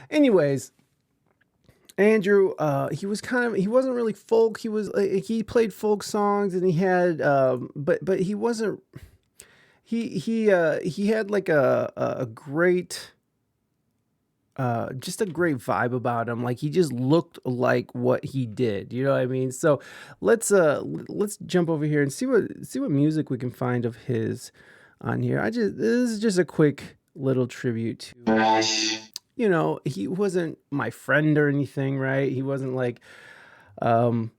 Anyways, Andrew, he wasn't really folk. He played folk songs, and he had, but he wasn't, he had like a great, just a great vibe about him. Like he just looked like what he did. You know what I mean? So let's jump over here and see what music we can find of his on here. This is just a quick little tribute to, he wasn't my friend or anything, right? He wasn't like, um,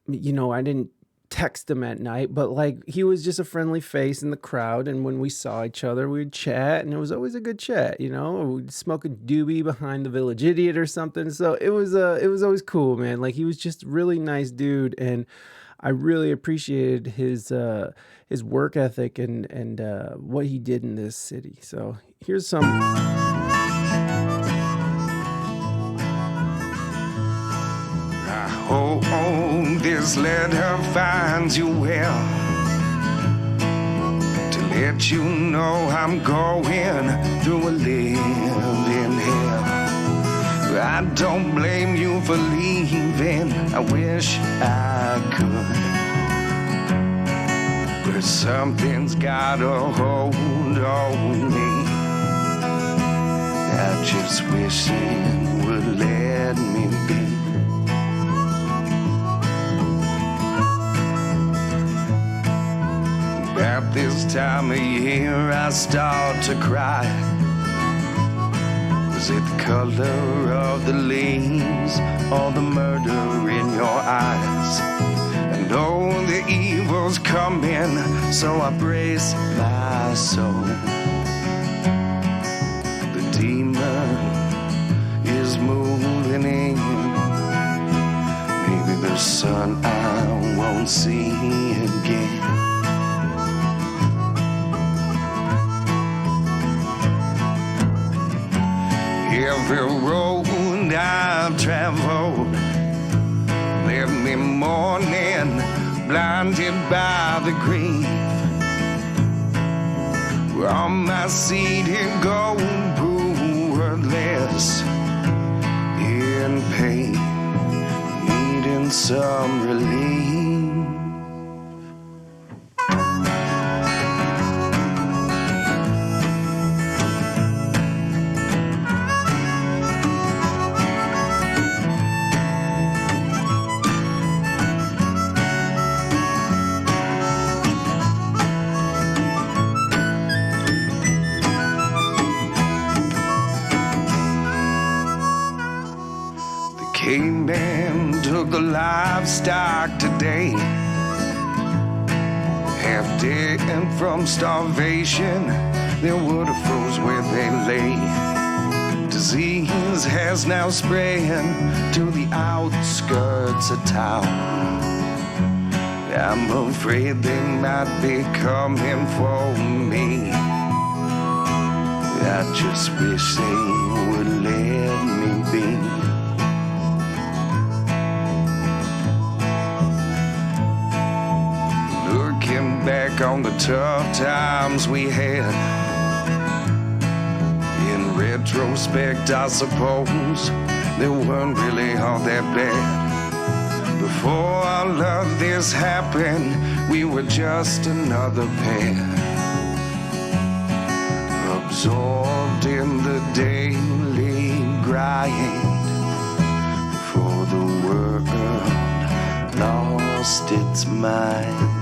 I didn't text him at night, but like he was just a friendly face in the crowd. And when we saw each other, we'd chat, and it was always a good chat. We'd smoke a doobie behind the Village Idiot or something. So it was always cool, man. Like he was just a really nice dude, and I really appreciated his work ethic and what he did in this city. So here's some. I hope this letter finds you well, to let you know I'm going through a living hell. I don't blame you for leaving, I wish I could, but something's got a hold on me. I just wish it would let me be. At this time of year I start to cry. Is it the color of the leaves or the murder in your eyes? I know the evil's coming, so I brace my soul. The demon is moving in. Maybe the sun I won't see again. Every road I've traveled left me mourning, blinded by the grief. On my seat it goes wordless, in pain, needing some relief. Caveman took the livestock today, half dead from starvation. They would have froze where they lay. Disease has now spread to the outskirts of town. I'm afraid they might be coming for me. I just wish they would let me be. Back on the tough times we had, in retrospect I suppose they weren't really all that bad. Before all of this happened, we were just another pair, absorbed in the daily grind, before the world lost its mind.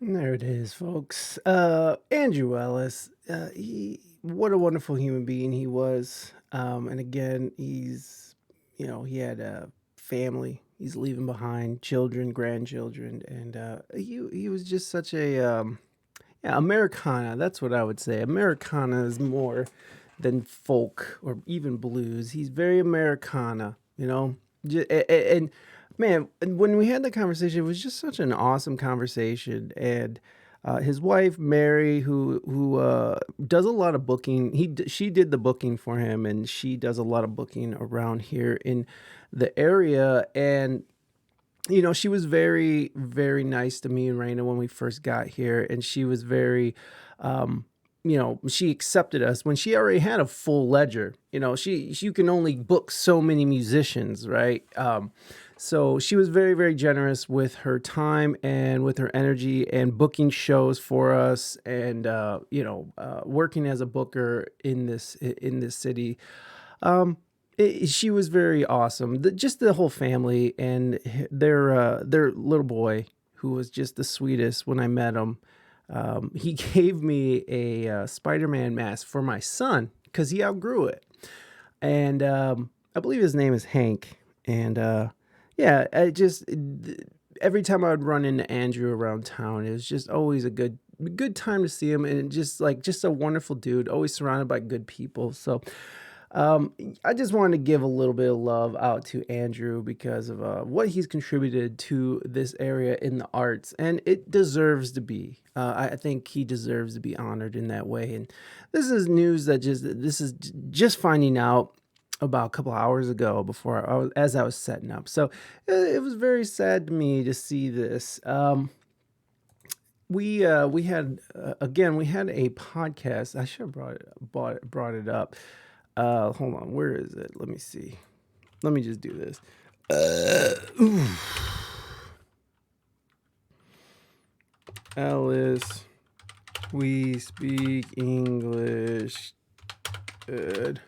There it is, folks. Andrew Ellis. What a wonderful human being he was. And again, he had a family. He's leaving behind children, grandchildren, and he was just such a yeah, Americana. That's what I would say. Americana is more than folk or even blues. He's very Americana. And man, when we had the conversation, it was just such an awesome conversation. And his wife Mary, who does a lot of booking, she did the booking for him, and she does a lot of booking around here in the area. And she was very, very nice to me and Raina when we first got here, and she was very, um, she accepted us when she already had a full ledger. You can only book so many musicians, right? So she was very, very generous with her time and with her energy and booking shows for us, and working as a booker in this city. Um, she was very awesome. Just the whole family and their little boy, who was just the sweetest when I met him. He gave me a Spider-Man mask for my son because he outgrew it, and I believe his name is Hank. And yeah, every time I would run into Andrew around town, it was just always a good time to see him, and just a wonderful dude, always surrounded by good people. So I just wanted to give a little bit of love out to Andrew because of what he's contributed to this area in the arts, and it deserves to be. I think he deserves to be honored in that way. And this is news this is just finding out about a couple hours ago before as I was setting up. So it was very sad to me to see this. We had again, we had a podcast. I should have brought it up. Hold on, where is it? Let me see. Let me just do this. Ellis, we speak English. Good.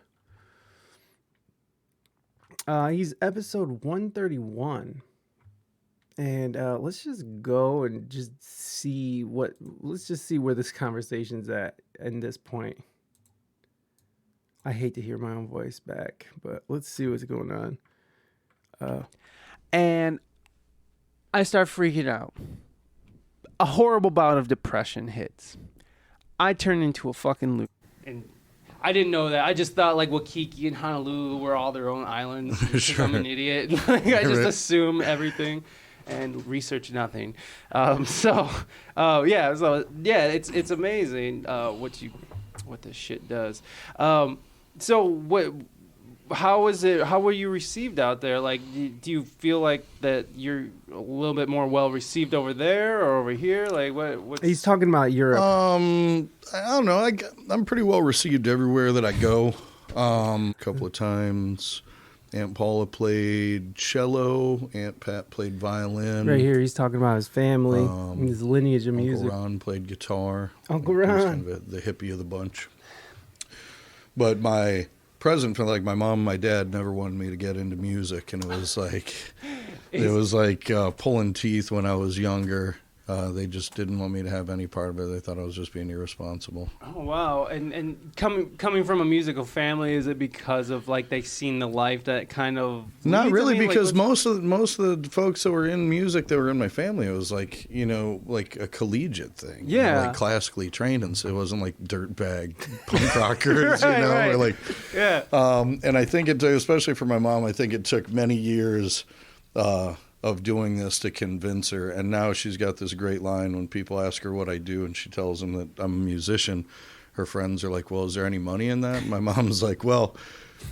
He's episode 131. And let's just go and let's just see where this conversation's at this point. I hate to hear my own voice back, but let's see what's going on. And I start freaking out. A horrible bout of depression hits. I turn into a fucking loop. And I didn't know that. I just thought like Waikiki and Honolulu were all their own islands. Sure. I'm an idiot. I just assume everything and research nothing. It's amazing what this shit does. How was it? How were you received out there? Like, do you feel like that you're a little bit more well received over there or over here? Like, what? He's talking about Europe. I don't know. I'm pretty well received everywhere that I go. A couple of times, Aunt Paula played cello. Aunt Pat played violin. Right here, he's talking about his family, his lineage of music. Uncle Ron played guitar. Uncle Ron, he was kind of the hippie of the bunch. But my present for like my mom and my dad never wanted me to get into music, and it was like pulling teeth when I was younger. They just didn't want me to have any part of it. They thought I was just being irresponsible. Oh wow! And coming from a musical family, is it because of like they've seen the life that kind of? Not really, because most of the folks that were in music that were in my family, it was like like a collegiate thing. Yeah, like classically trained, and so it wasn't like dirtbag punk rockers, right, right. Or like yeah. And I think it took, especially for my mom, I think it took many years. Of doing this to convince her, and now she's got this great line when people ask her what I do and she tells them that I'm a musician. Her friends are like, well, is there any money in that? And my mom's like, well,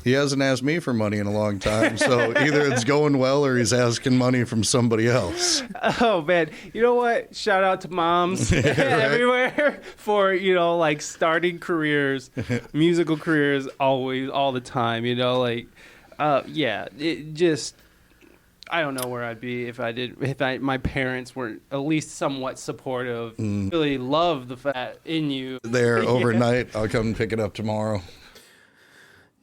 he hasn't asked me for money in a long time, so either it's going well or he's asking money from somebody else. Oh man, you know what, shout out to moms everywhere for like starting careers, musical careers, always, all the time, it just, I don't know where I'd be if my parents weren't at least somewhat supportive. Really love the fact in you. There overnight. I'll come and pick it up tomorrow.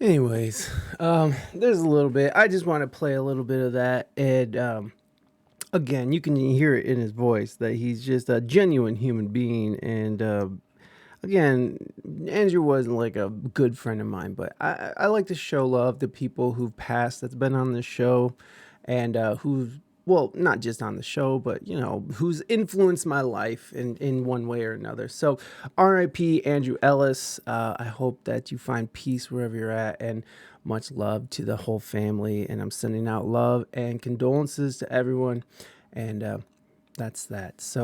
Anyways, there's a little bit. I just want to play a little bit of that. And again, you can hear it in his voice that he's just a genuine human being. And again, Andrew wasn't like a good friend of mine, but I like to show love to people who've passed that's been on the show. And who's, well, not just on the show, but, who's influenced my life in one way or another. So R.I.P. Andrew Ellis. I hope that you find peace wherever you're at, and much love to the whole family. And I'm sending out love and condolences to everyone. And that's that. So